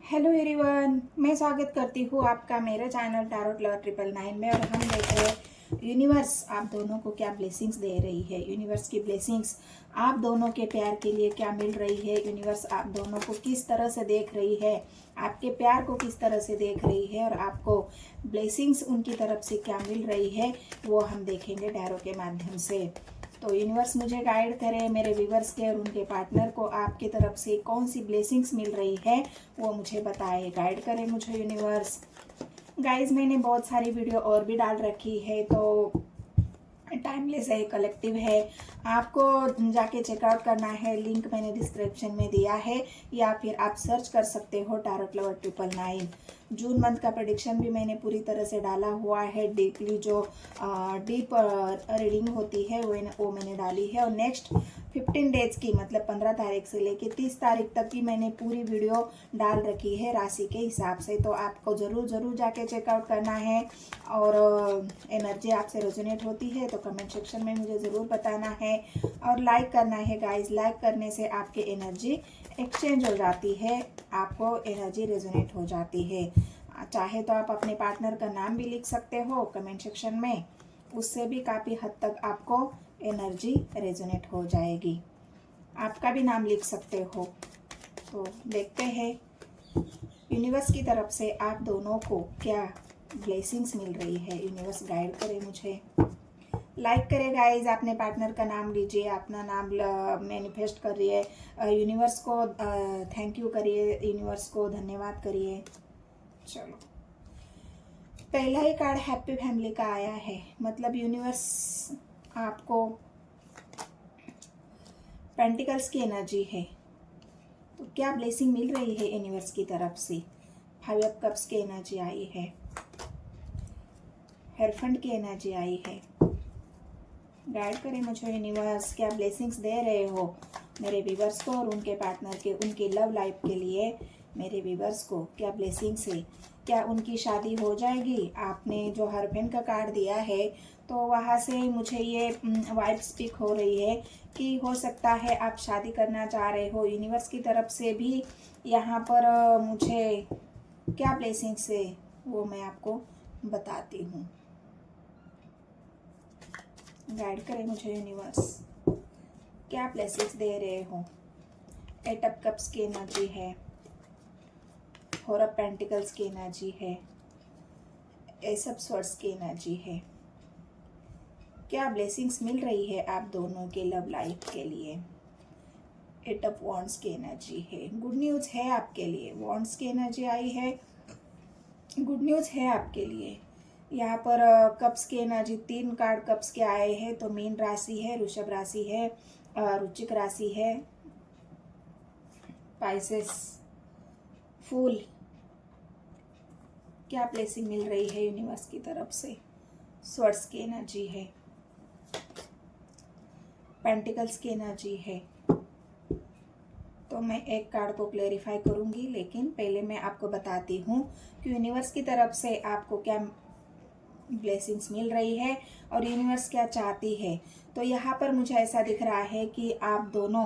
Hello everyone, मैं स्वागत करती हूँ आपका मेरे चैनल टैरोट लवर 999 में। और हम देख रहे हैं यूनिवर्स आप दोनों को क्या ब्लेसिंग्स दे रही है। यूनिवर्स की ब्लेसिंग्स आप दोनों के प्यार के लिए क्या मिल रही है। यूनिवर्स आप दोनों को किस तरह से देख रही है, आपके प्यार को किस तरह से देख रही है और आपको ब्लेसिंग्स उनकी तरफ से क्या मिल रही है, वो हम देखेंगे टैरो के माध्यम से। तो यूनिवर्स मुझे गाइड करे, मेरे व्यूवर्स के और उनके पार्टनर को आपकी तरफ से कौन सी ब्लेसिंग्स मिल रही है वो मुझे बताए, गाइड करे मुझे यूनिवर्स। गाइज मैंने बहुत सारी वीडियो और भी डाल रखी है, तो टाइमलेस है, कलेक्टिव है, आपको जाके चेकआउट करना है। लिंक मैंने डिस्क्रिप्शन में दिया है या फिर आप सर्च कर सकते हो टैरोट लवर 999। जून मंथ का प्रेडिक्शन भी मैंने पूरी तरह से डाला हुआ है। डीपली जो डीप रीडिंग होती है वो मैंने डाली है। और नेक्स्ट 15 डेज की मतलब 15 तारीख से लेके 30 तारीख तक की मैंने पूरी वीडियो डाल रखी है राशि के हिसाब से। तो आपको ज़रूर जाके चेकआउट करना है। और एनर्जी आपसे रेजोनेट होती है तो कमेंट सेक्शन में मुझे ज़रूर बताना है और लाइक करना है गाइस। लाइक करने से आपके एनर्जी एक्सचेंज हो जाती है, आपको एनर्जी रेजोनेट हो जाती है। चाहे तो आप अपने पार्टनर का नाम भी लिख सकते हो कमेंट सेक्शन में, उससे भी काफ़ी हद तक आपको एनर्जी रेजोनेट हो जाएगी। आपका भी नाम लिख सकते हो। तो देखते हैं यूनिवर्स की तरफ से आप दोनों को क्या ब्लेसिंग्स मिल रही है। यूनिवर्स गाइड करे मुझे। लाइक करें गाइज, अपने पार्टनर का नाम लीजिए, अपना नाम मैनिफेस्ट करिए, यूनिवर्स को थैंक यू करिए, यूनिवर्स को धन्यवाद करिए। चलो, पहला ही कार्ड हैप्पी फैमिली का आया है, मतलब यूनिवर्स आपको पेंटिकल्स की एनर्जी है। तो क्या ब्लेसिंग मिल रही है यूनिवर्स की तरफ से। 5 ऑफ कप्स की एनर्जी आई है, हेरफंड की एनर्जी आई है। गाइड करें मुझे यूनिवर्स, क्या ब्लेसिंग्स दे रहे हो मेरे व्यूवर्स को और उनके पार्टनर के, उनकी लव लाइफ के लिए। मेरे व्यूवर्स को क्या ब्लेसिंग्स है, क्या उनकी शादी हो जाएगी। आपने जो हरफेंड का कार्ड दिया है तो वहाँ से मुझे ये वाइब स्पीक हो रही है कि हो सकता है आप शादी करना चाह रहे हो। यूनिवर्स की तरफ से भी यहाँ पर मुझे क्या ब्लेसिंग्स है वो मैं आपको बताती हूँ। गाइड करें मुझे यूनिवर्स, क्या ब्लेसिंग्स दे रहे हो। 8 ऑफ कप्स की एनर्जी है, 4 ऑफ पेंटिकल्स की एनर्जी है, एस ऑफ स्वॉर्ड्स की एनर्जी है। क्या ब्लेसिंग्स मिल रही है आप दोनों के लव लाइफ के लिए। 8 ऑफ वॉन्ड्स की एनर्जी है, गुड न्यूज़ है आपके लिए। वॉन्ड्स की एनर्जी आई है, गुड न्यूज़ है आपके लिए। यहाँ पर कप्स की एनर्जी, 3 कार्ड कप्स के आए हैं। तो मीन राशि है, वृषभ राशि है, वृश्चिक राशि है, पाइसेस, फूल। क्या ब्लेसिंग मिल रही है यूनिवर्स की तरफ से। स्वर्ड्स की एनर्जी है, पेंटिकल्स की एनर्जी है। तो मैं एक कार्ड को क्लेरिफाई करूंगी, लेकिन पहले मैं आपको बताती हूँ कि यूनिवर्स की तरफ से आपको क्या ब्लेसिंग्स मिल रही है और यूनिवर्स क्या चाहती है। तो यहाँ पर मुझे ऐसा दिख रहा है कि आप दोनों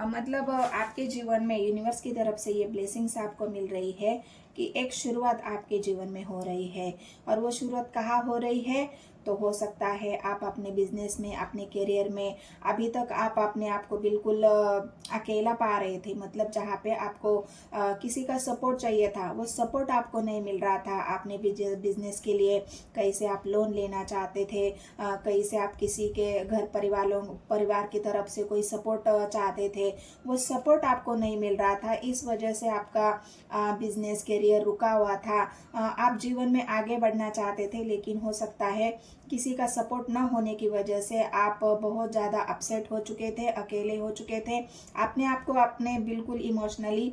मतलब आपके जीवन में यूनिवर्स की तरफ से ये ब्लेसिंग्स आपको मिल रही है कि एक शुरुआत आपके जीवन में हो रही है। और वो शुरुआत कहाँ हो रही है, तो हो सकता है आप अपने बिजनेस में, अपने करियर में। अभी तक आप अपने आप को बिल्कुल अकेला पा रहे थे, मतलब जहाँ पे आपको किसी का सपोर्ट चाहिए था वो सपोर्ट आपको नहीं मिल रहा था। आपने बिजनेस के लिए कहीं से आप लोन लेना चाहते थे, कहीं से आप किसी के घर परिवार की तरफ से कोई सपोर्ट चाहते थे, वो सपोर्ट आपको नहीं मिल रहा था। इस वजह से आपका बिजनेस करियर रुका हुआ था। आप जीवन में आगे बढ़ना चाहते थे, लेकिन हो सकता है किसी का सपोर्ट न होने की वजह से आप बहुत ज़्यादा अपसेट हो चुके थे, अकेले हो चुके थे। अपने आप को अपने बिल्कुल इमोशनली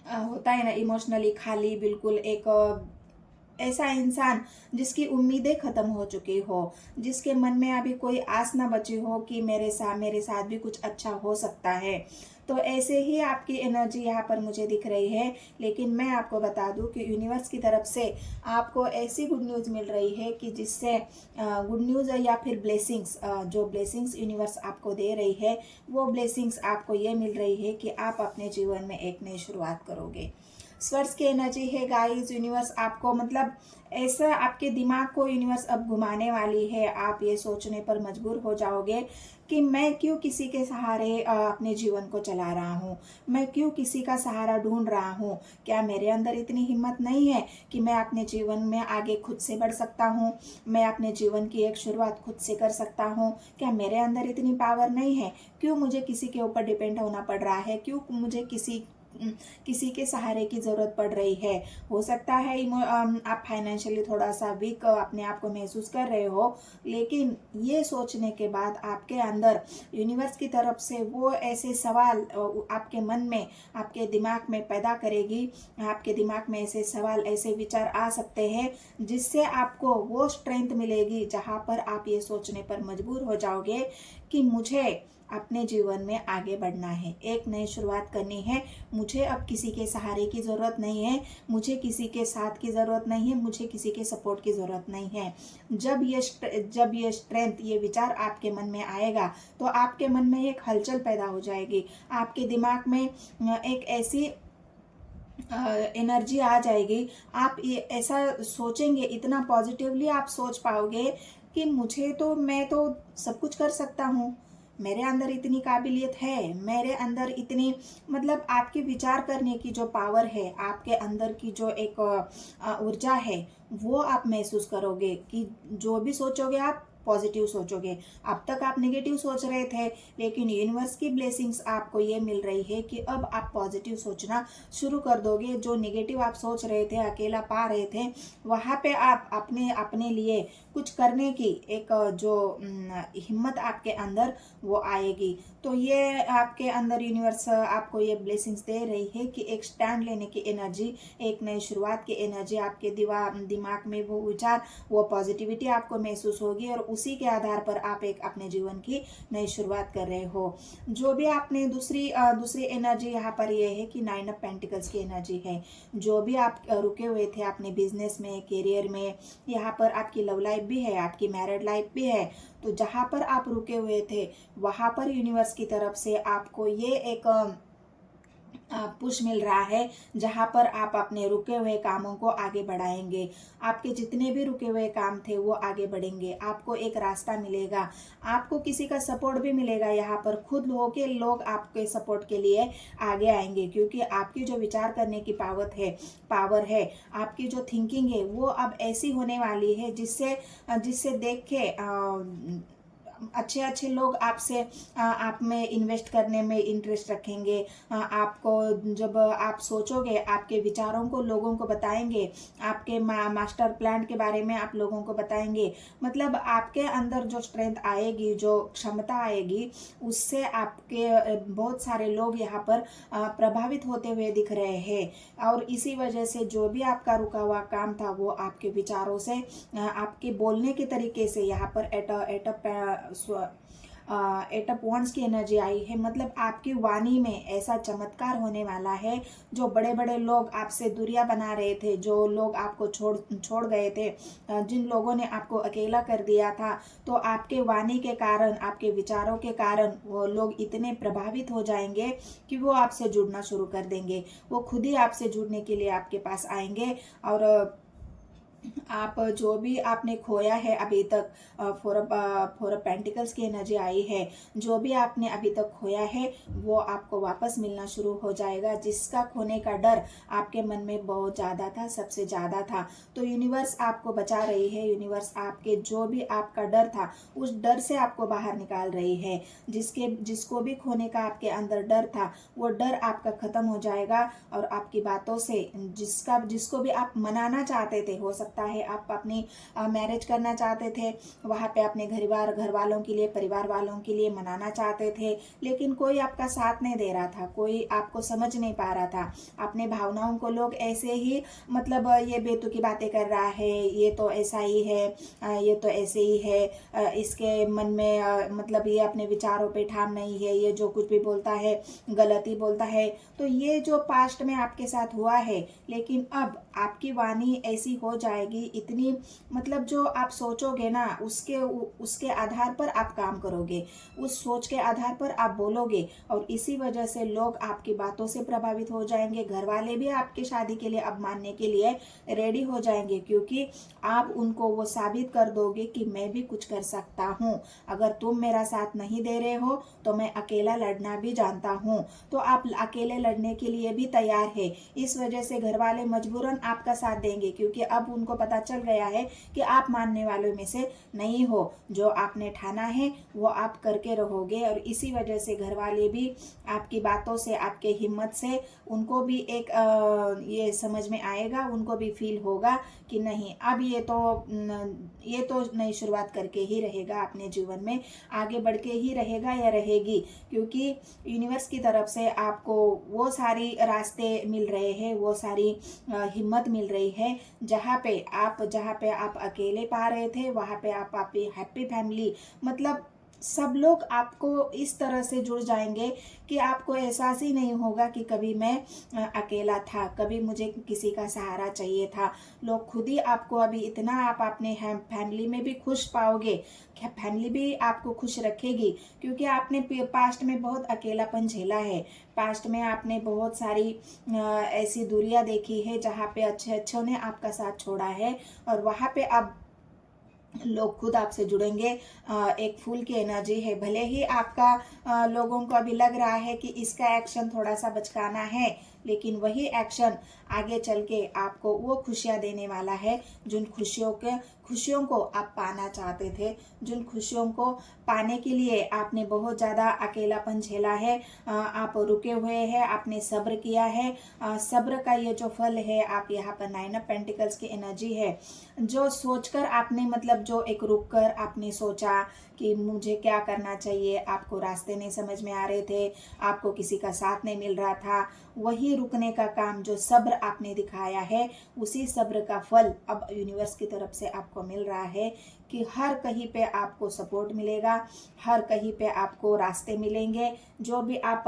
होता है ना, इमोशनली खाली, बिल्कुल एक ऐसा इंसान जिसकी उम्मीदें खत्म हो चुकी हो, जिसके मन में अभी कोई आस ना बची हो कि मेरे साथ भी कुछ अच्छा हो सकता है। तो ऐसे ही आपकी एनर्जी यहाँ पर मुझे दिख रही है। लेकिन मैं आपको बता दूँ कि यूनिवर्स की तरफ से आपको ऐसी गुड न्यूज़ मिल रही है कि जिससे गुड न्यूज़ या फिर ब्लेसिंग्स, जो ब्लेसिंग्स यूनिवर्स आपको दे रही है वो ब्लेसिंग्स आपको ये मिल रही है कि आप अपने जीवन में एक नई शुरुआत करोगे। स्वर्स की एनर्जी है गाइस। यूनिवर्स आपको मतलब ऐसा आपके दिमाग को यूनिवर्स अब घुमाने वाली है। आप ये सोचने पर मजबूर हो जाओगे कि मैं क्यों किसी के सहारे अपने जीवन को चला रहा हूँ, मैं क्यों किसी का सहारा ढूंढ रहा हूँ। क्या मेरे अंदर इतनी हिम्मत नहीं है कि मैं अपने जीवन में आगे खुद से बढ़ सकता हूँ, मैं अपने जीवन की एक शुरुआत खुद से कर सकता हूँ। क्या मेरे अंदर इतनी पावर नहीं है, क्यों मुझे किसी के ऊपर डिपेंड होना पड़ रहा है, क्यों मुझे किसी के सहारे की ज़रूरत पड़ रही है। हो सकता है आप फाइनेंशियली थोड़ा सा वीक अपने आप को महसूस कर रहे हो, लेकिन ये सोचने के बाद आपके अंदर यूनिवर्स की तरफ से वो ऐसे सवाल आपके मन में, आपके दिमाग में पैदा करेगी। आपके दिमाग में ऐसे सवाल, ऐसे विचार आ सकते हैं जिससे आपको वो स्ट्रेंथ मिलेगी जहाँ पर आप ये सोचने पर मजबूर हो जाओगे कि मुझे अपने जीवन में आगे बढ़ना है, एक नई शुरुआत करनी है। मुझे अब किसी के सहारे की ज़रूरत नहीं है, मुझे किसी के साथ की ज़रूरत नहीं है, मुझे किसी के सपोर्ट की ज़रूरत नहीं है। जब ये स्ट्रेंथ, ये विचार आपके मन में आएगा तो आपके मन में एक हलचल पैदा हो जाएगी। आपके दिमाग में एक ऐसी एनर्जी आ जाएगी। आप ये ऐसा सोचेंगे, इतना पॉजिटिवली आप सोच पाओगे कि मैं तो सब कुछ कर सकता हूँ, मेरे अंदर इतनी काबिलियत है, मेरे अंदर इतनी मतलब आपके विचार करने की जो पावर है, आपके अंदर की जो एक ऊर्जा है, वो आप महसूस करोगे कि जो भी सोचोगे आप पॉजिटिव सोचोगे। अब तक आप नेगेटिव सोच रहे थे, लेकिन यूनिवर्स की ब्लेसिंग्स आपको ये मिल रही है कि अब आप पॉजिटिव सोचना शुरू कर दोगे। जो नेगेटिव आप सोच रहे थे, अकेला पा रहे थे, वहाँ पे आप अपने लिए कुछ करने की एक जो हिम्मत आपके अंदर वो आएगी। तो ये आपके अंदर यूनिवर्स आपको ये ब्लेसिंग्स दे रही है कि एक स्टैंड लेने की एनर्जी, एक नई शुरुआत की एनर्जी आपके दिमाग में वो विचार, वो पॉजिटिविटी आपको महसूस होगी और उसी के आधार पर आप एक अपने जीवन की नई शुरुआत कर रहे हो। जो भी आपने दूसरी एनर्जी यहाँ पर ये है कि 9 ऑफ पेंटिकल्स की एनर्जी है। जो भी आप रुके हुए थे अपने बिजनेस में, करियर में, यहाँ पर आपकी लव लाइफ भी है, आपकी मैरिड लाइफ भी है। तो जहाँ पर आप रुके हुए थे वहाँ पर यूनिवर्स की तरफ से आपको ये एक पुश मिल रहा है जहाँ पर आप अपने रुके हुए कामों को आगे बढ़ाएंगे। आपके जितने भी रुके हुए काम थे वो आगे बढ़ेंगे, आपको एक रास्ता मिलेगा, आपको किसी का सपोर्ट भी मिलेगा। यहाँ पर खुद होके लोग आपके सपोर्ट के लिए आगे आएंगे, क्योंकि आपकी जो विचार करने की पावर है, आपकी जो थिंकिंग है वो अब ऐसी होने वाली है जिससे देख के अच्छे लोग आप में इन्वेस्ट करने में इंटरेस्ट रखेंगे। आपको जब आप सोचोगे, आपके विचारों को लोगों को बताएंगे, आपके मास्टर प्लान के बारे में आप लोगों को बताएंगे। मतलब आपके अंदर जो स्ट्रेंथ आएगी, जो क्षमता आएगी, उससे आपके बहुत सारे लोग यहाँ पर प्रभावित होते हुए दिख रहे हैं। और इसी वजह से जो भी आपका रुका हुआ काम था वो आपके विचारों से, आपके बोलने के तरीके से यहाँ पर एट अ वॉन्ड्स की एनर्जी आई है। मतलब आपकी वाणी में ऐसा चमत्कार होने वाला है। जो बड़े बड़े लोग आपसे दूरियां बना रहे थे, जो लोग आपको छोड़ गए थे, जिन लोगों ने आपको अकेला कर दिया था, तो आपके वाणी के कारण, आपके विचारों के कारण वो लोग इतने प्रभावित हो जाएंगे कि वो आपसे जुड़ना शुरू कर देंगे। वो खुद ही आपसे जुड़ने के लिए आपके पास आएंगे। और आप जो भी आपने खोया है अभी तक, फोर ऑफ पेंटिकल्स की एनर्जी आई है, जो भी आपने अभी तक खोया है वो आपको वापस मिलना शुरू हो जाएगा। जिसका खोने का डर आपके मन में बहुत ज़्यादा था, सबसे ज़्यादा था, तो यूनिवर्स आपको बचा रही है। यूनिवर्स आपके जो भी आपका डर था उस डर से आपको बाहर निकाल रही है। जिसको भी खोने का आपके अंदर डर था वो डर आपका ख़त्म हो जाएगा। और आपकी बातों से जिसको भी आप मनाना चाहते थे, हो सकता सकता है। आप अपनी मैरिज करना चाहते थे, वहाँ पे अपने घर वालों के लिए, परिवार वालों के लिए मनाना चाहते थे, लेकिन कोई आपका साथ नहीं दे रहा था, कोई आपको समझ नहीं पा रहा था। अपने भावनाओं को लोग ऐसे ही मतलब ये बेतुकी बातें कर रहा है, ये तो ऐसा ही है, ये तो ऐसे ही है, इसके मन में मतलब ये अपने विचारों पे ठाम नहीं है, ये जो कुछ भी बोलता है गलत ही बोलता है। तो ये जो पास्ट में आपके साथ हुआ है, लेकिन अब आपकी वाणी ऐसी हो जाएगी, इतनी मतलब जो आप सोचोगे ना उसके आधार पर आप काम करोगे, उस सोच के आधार पर आप बोलोगे, और इसी वजह से लोग आपकी बातों से प्रभावित हो जाएंगे। घर वाले भी आपकी शादी के लिए अब मानने के लिए रेडी हो जाएंगे, क्योंकि आप उनको वो साबित कर दोगे कि मैं भी कुछ कर सकता हूँ। अगर तुम मेरा साथ नहीं दे रहे हो तो मैं अकेला लड़ना भी जानता हूँ। तो आप अकेले लड़ने के लिए भी तैयार है। इस वजह से घर वाले मजबूरन आपका साथ देंगे, क्योंकि अब उनको पता चल गया है कि आप मानने वालों में से नहीं हो। जो आपने ठाना है वो आप करके रहोगे, और इसी वजह से घर वाले भी आपकी बातों से, आपके हिम्मत से, उनको भी एक ये समझ में आएगा, उनको भी फील होगा कि नहीं, अब ये तो नई शुरुआत करके ही रहेगा, अपने जीवन में आगे बढ़ के ही रहेगा या रहेगी। क्योंकि यूनिवर्स की तरफ से आपको वो सारी रास्ते मिल रहे हैं, वो सारी हिम्मत मिल रही है। जहाँ पे आप अकेले पा रहे थे, वहाँ पे आप आपकी हैप्पी फैमिली, मतलब सब लोग आपको इस तरह से जुड़ जाएंगे कि आपको एहसास ही नहीं होगा कि कभी मैं अकेला था, कभी मुझे किसी का सहारा चाहिए था। लोग खुद ही आपको अभी इतना, आप अपने फैमिली में भी खुश पाओगे, फैमिली भी आपको खुश रखेगी, क्योंकि आपने पास्ट में बहुत अकेलापन झेला है। पास्ट में आपने बहुत सारी ऐसी दूरियां देखी है जहाँ पे अच्छों ने आपका साथ छोड़ा है, और वहाँ पे अब लोग खुद आपसे जुड़ेंगे। एक फूल की एनर्जी है। भले ही आपका लोगों को अभी लग रहा है कि इसका एक्शन थोड़ा सा बचकाना है, लेकिन वही एक्शन आगे चल के आपको वो खुशियां देने वाला है, जिन खुशियों को आप पाना चाहते थे, जिन खुशियों को पाने के लिए आपने बहुत ज़्यादा अकेलापन झेला है। आप रुके हुए हैं, आपने सब्र किया है। सब्र का ये जो फल है, आप यहाँ पर 9 ऑफ पेंटिकल्स की एनर्जी है। जो सोचकर आपने, मतलब जो एक रुक कर आपने सोचा कि मुझे क्या करना चाहिए, आपको रास्ते नहीं समझ में आ रहे थे, आपको किसी का साथ नहीं मिल रहा था, वही रुकने का काम, जो सब्र आपने दिखाया है, उसी सब्र का फल अब यूनिवर्स की तरफ से आपको मिल रहा है कि हर कहीं पे आपको सपोर्ट मिलेगा, हर कहीं पे आपको रास्ते मिलेंगे। जो भी आप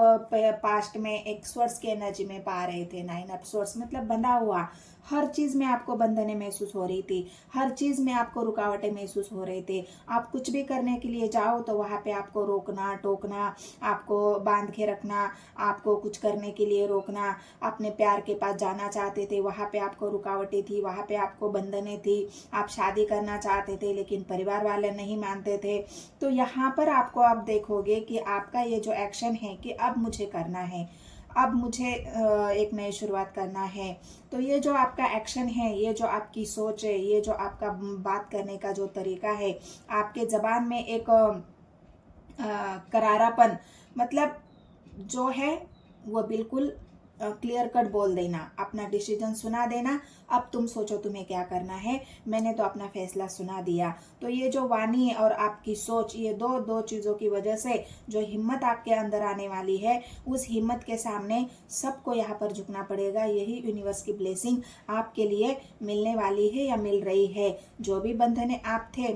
पास्ट में एक स्वर्स की एनर्जी में पा रहे थे, 9 ऑफ स्वर्स मतलब बंधा हुआ, हर चीज में आपको बंधने महसूस हो रही थी, हर चीज में आपको रुकावटें महसूस हो रहे थे। आप कुछ भी करने के लिए जाओ तो वहां पे आपको रोकना टोकना, आपको बांध के रखना, आपको कुछ करने के लिए रोकना। अपने प्यार के पास जाना चाहते थे, वहां पे आपको रुकावटें थी, वहां पे आपको बंधने थी। आप शादी करना चाहते थे, लेकिन परिवार वाले नहीं मानते थे। तो यहाँ पर आपको आप देखोगे कि आपका ये जो एक्शन है कि अब मुझे करना है, अब मुझे एक नई शुरुआत करना है। तो ये जो आपका एक्शन है, ये जो आपकी सोच है, ये जो आपका बात करने का जो तरीका है, आपके जबान में एक करारापन, मतलब जो है वो बिल्कुल क्लियर कट बोल देना, अपना डिसीजन सुना देना, अब तुम सोचो तुम्हें क्या करना है, मैंने तो अपना फैसला सुना दिया। तो ये जो वाणी और आपकी सोच, ये दो चीज़ों की वजह से जो हिम्मत आपके अंदर आने वाली है, उस हिम्मत के सामने सबको यहाँ पर झुकना पड़ेगा। यही यूनिवर्स की ब्लेसिंग आपके लिए मिलने वाली है या मिल रही है। जो भी बंधने आप थे,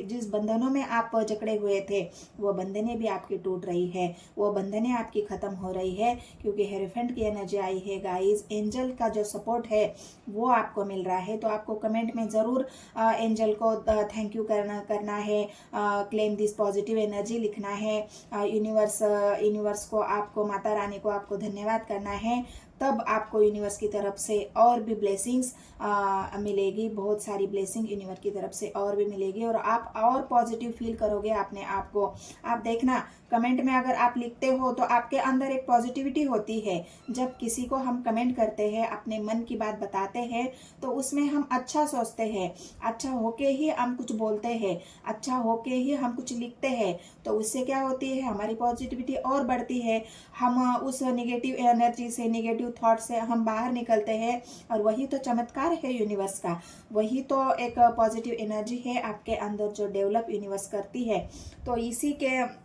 जिस बंधनों में आप जकड़े हुए थे, वो बंधने भी आपकी टूट रही है, वो बंधने आपकी खत्म हो रही है, क्योंकि हेरोफेंट की एनर्जी आई है गाइस। एंजल का जो सपोर्ट है वो आपको मिल रहा है। तो आपको कमेंट में जरूर एंजल को थैंक यू करना है, क्लेम दिस पॉजिटिव एनर्जी लिखना है। यूनिवर्स को, आपको माता रानी को आपको धन्यवाद करना है। तब आपको यूनिवर्स की तरफ से और भी ब्लेसिंग्स मिलेगी, बहुत सारी ब्लेसिंग यूनिवर्स की तरफ से और भी मिलेगी, और आप और पॉजिटिव फील करोगे अपने आप को। आप देखना, कमेंट में अगर आप लिखते हो तो आपके अंदर एक पॉजिटिविटी होती है। जब किसी को हम कमेंट करते हैं, अपने मन की बात बताते हैं, तो उसमें हम अच्छा सोचते हैं, अच्छा होके ही हम कुछ बोलते हैं, अच्छा होके ही हम कुछ लिखते हैं। तो उससे क्या होती है, हमारी पॉजिटिविटी और बढ़ती है। हम उस नेगेटिव एनर्जी से, नेगेटिव थॉट से हम बाहर निकलते हैं, और वही तो चमत्कार है यूनिवर्स का, वही तो एक पॉजिटिव एनर्जी है आपके अंदर जो डेवलप यूनिवर्स करती है। तो इसी के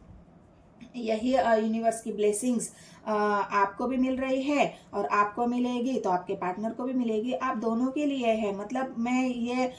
यही यूनिवर्स की ब्लेसिंग्स आपको भी मिल रही है, और आपको मिलेगी तो आपके पार्टनर को भी मिलेगी, आप दोनों के लिए है। मतलब मैं ये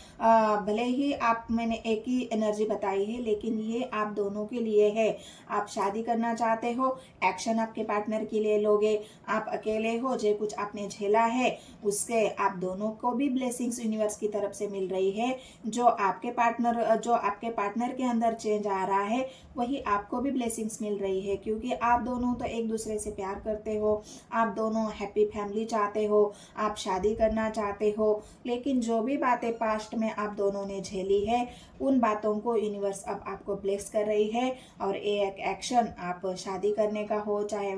भले ही मैंने एक ही एनर्जी बताई है, लेकिन ये आप दोनों के लिए है। आप शादी करना चाहते हो, एक्शन आपके पार्टनर के लिए लोगे। आप अकेले हो, जो कुछ आपने झेला है उसके आप दोनों को भी ब्लेसिंग्स यूनिवर्स की तरफ से मिल रही है। जो आपके पार्टनर के अंदर चेंज आ रहा है, वही आपको भी ब्लेसिंग्स मिल रही है, क्योंकि आप दोनों तो एक दूसरे से प्यार करते हो, आप दोनों हैप्पी फैमिली चाहते हो, आप शादी करना चाहते हो। लेकिन जो भी बातें पास्ट में आप दोनों ने झेली है, उन बातों को यूनिवर्स अब आपको ब्लेस कर रही है। और एक एक्शन आप शादी करने का हो, चाहे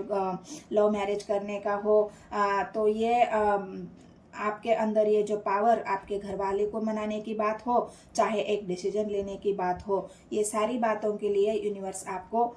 लव मैरिज करने का हो, तो ये आपके अंदर ये जो पावर, आपके घर वाले को मनाने की बात हो, चाहे एक डिसीजन लेने की बात हो, ये सारी बातों के लिए यूनिवर्स आपको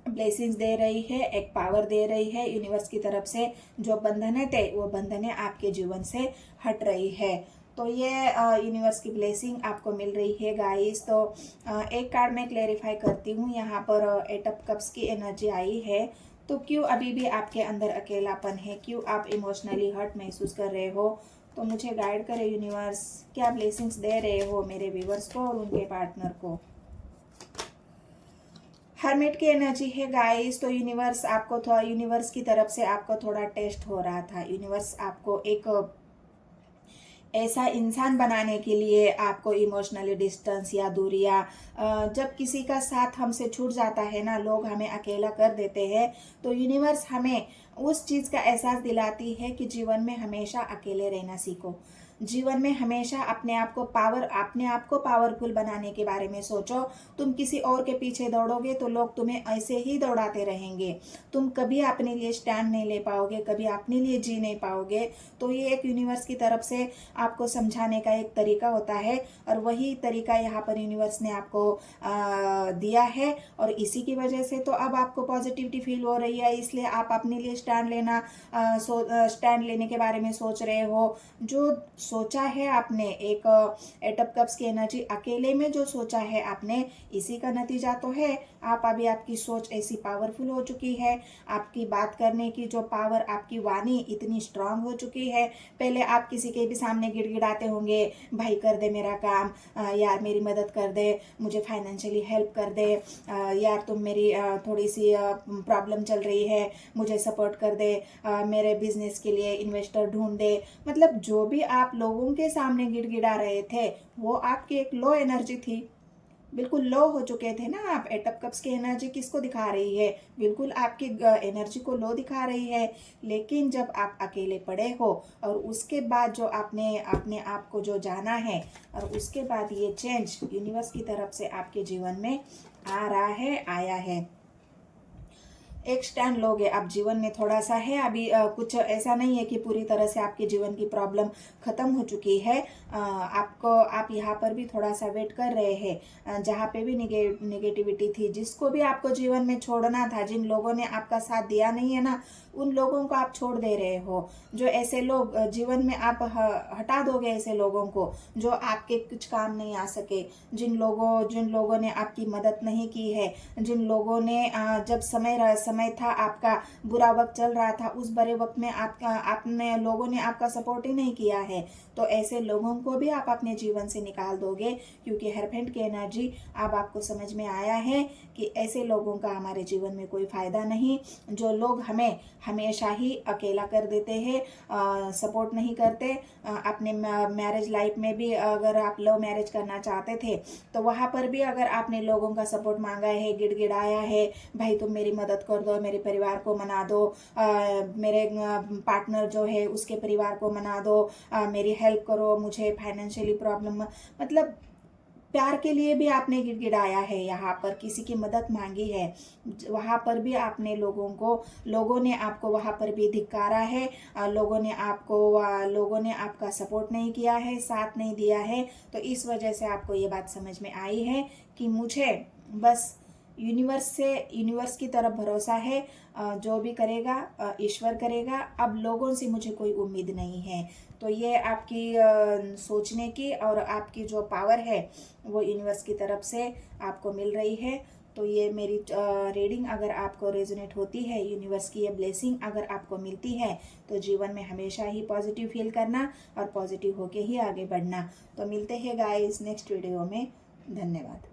ब्लेसिंग्स दे रही है, एक पावर दे रही है यूनिवर्स की तरफ से। जो बंधने थे वो बंधने आपके जीवन से हट रही है। तो ये यूनिवर्स की ब्लेसिंग आपको मिल रही है गाइस। तो एक कार्ड में क्लेरिफाई करती हूँ, यहाँ पर 8 ऑफ कप्स की एनर्जी आई है। तो क्यों अभी भी आपके अंदर अकेलापन है, क्यों आप इमोशनली हर्ट महसूस कर रहे हो? तो मुझे गाइड करे यूनिवर्स, क्या ब्लेसिंग्स दे रहे हो मेरे व्यूवर्स को और उनके पार्टनर को। हर्मिट की एनर्जी है गाइस। तो यूनिवर्स की तरफ से आपको थोड़ा टेस्ट हो रहा था। यूनिवर्स आपको एक ऐसा इंसान बनाने के लिए आपको इमोशनली डिस्टेंस या दूरियां, जब किसी का साथ हमसे छूट जाता है ना, लोग हमें अकेला कर देते हैं, तो यूनिवर्स हमें उस चीज़ का एहसास दिलाती है कि जीवन में हमेशा अकेले रहना सीखो। जीवन में हमेशा अपने आप को पावरफुल बनाने के बारे में सोचो। तुम किसी और के पीछे दौड़ोगे तो लोग तुम्हें ऐसे ही दौड़ाते रहेंगे, तुम कभी अपने लिए स्टैंड नहीं ले पाओगे, कभी अपने लिए जी नहीं पाओगे। तो ये एक यूनिवर्स की तरफ से आपको समझाने का एक तरीका होता है, और वही तरीका यहाँ पर यूनिवर्स ने आपको दिया है। और इसी की वजह से तो अब आपको पॉजिटिविटी फील हो रही है, इसलिए आप अपने लिए स्टैंड लेने के बारे में सोच रहे हो। जो सोचा है आपने, एक 8 ऑफ कप्स की एनर्जी, अकेले में जो सोचा है आपने, इसी का नतीजा तो है। आपकी सोच ऐसी पावरफुल हो चुकी है, आपकी बात करने की जो पावर, आपकी वाणी इतनी स्ट्रांग हो चुकी है। पहले आप किसी के भी सामने गिड़गिड़ाते होंगे, भाई कर दे मेरा काम, यार मेरी मदद कर दे, मुझे फाइनेंशियली हेल्प कर दे, यार तुम मेरी थोड़ी सी प्रॉब्लम चल रही है, मुझे सपोर्ट कर दे, मेरे बिजनेस के लिए इन्वेस्टर ढूंढ दे। मतलब जो भी आप लोगों के सामने गिड़गिड़ा रहे थे, वो आपकी एक लो एनर्जी थी, बिल्कुल लो हो चुके थे ना आप। 8 ऑफ कप्स की एनर्जी किसको दिखा रही है? बिल्कुल आपकी एनर्जी को लो दिखा रही है। लेकिन जब आप अकेले पड़े हो, और उसके बाद जो आपने अपने आप को जो जाना है, और उसके बाद ये चेंज यूनिवर्स की तरफ से आपके जीवन में आ रहा है, आया है। एक स्टैंड लोगे आप जीवन में, थोड़ा सा है अभी, कुछ ऐसा नहीं है कि पूरी तरह से आपके जीवन की प्रॉब्लम खत्म हो चुकी है। आप यहाँ पर भी थोड़ा सा वेट कर रहे हैं। जहाँ पे भी निगेटिविटी थी, जिसको भी आपको जीवन में छोड़ना था, जिन लोगों ने आपका साथ दिया नहीं है ना, उन लोगों को आप छोड़ दे रहे हो। जो ऐसे लोग जीवन में आप हटा दोगे, ऐसे लोगों को जो आपके कुछ काम नहीं आ सके, जिन लोगों ने आपकी मदद नहीं की है, जिन लोगों ने जब समय था, आपका बुरा वक्त चल रहा था, उस बुरे वक्त में लोगों ने आपका सपोर्ट ही नहीं किया है, तो ऐसे लोगों को भी आप अपने जीवन से निकाल दोगे। क्योंकि हेरफेंट की एनर्जी, अब आपको समझ में आया है कि ऐसे लोगों का हमारे जीवन में कोई फायदा नहीं। जो लोग हमें हमेशा ही अकेला कर देते हैं, सपोर्ट नहीं करते। अपने मैरिज लाइफ में भी अगर आप लव मैरिज करना चाहते थे, तो वहाँ पर भी अगर आपने लोगों का सपोर्ट मांगा है, गिड़गिड़ाया है, भाई तुम मेरी मदद कर दो, मेरे परिवार को मना दो, मेरे पार्टनर जो है उसके परिवार को मना दो, मेरी हेल्प करो, मुझे फाइनेंशियली प्रॉब्लम, मतलब प्यार के लिए भी आपने गिड़गिड़ाया है, यहाँ पर किसी की मदद मांगी है, वहाँ पर भी लोगों ने आपको वहाँ पर भी धिक्कारा है। लोगों ने आपका सपोर्ट नहीं किया है, साथ नहीं दिया है। तो इस वजह से आपको ये बात समझ में आई है कि मुझे बस यूनिवर्स की तरफ भरोसा है, जो भी करेगा ईश्वर करेगा। अब लोगों से मुझे कोई उम्मीद नहीं है। तो ये आपकी सोचने की और आपकी जो पावर है वो यूनिवर्स की तरफ से आपको मिल रही है। तो ये मेरी रीडिंग अगर आपको रेजोनेट होती है, यूनिवर्स की ये ब्लेसिंग अगर आपको मिलती है, तो जीवन में हमेशा ही पॉजिटिव फील करना और पॉजिटिव होके ही आगे बढ़ना। तो मिलते हैं गाइस नेक्स्ट वीडियो में। धन्यवाद।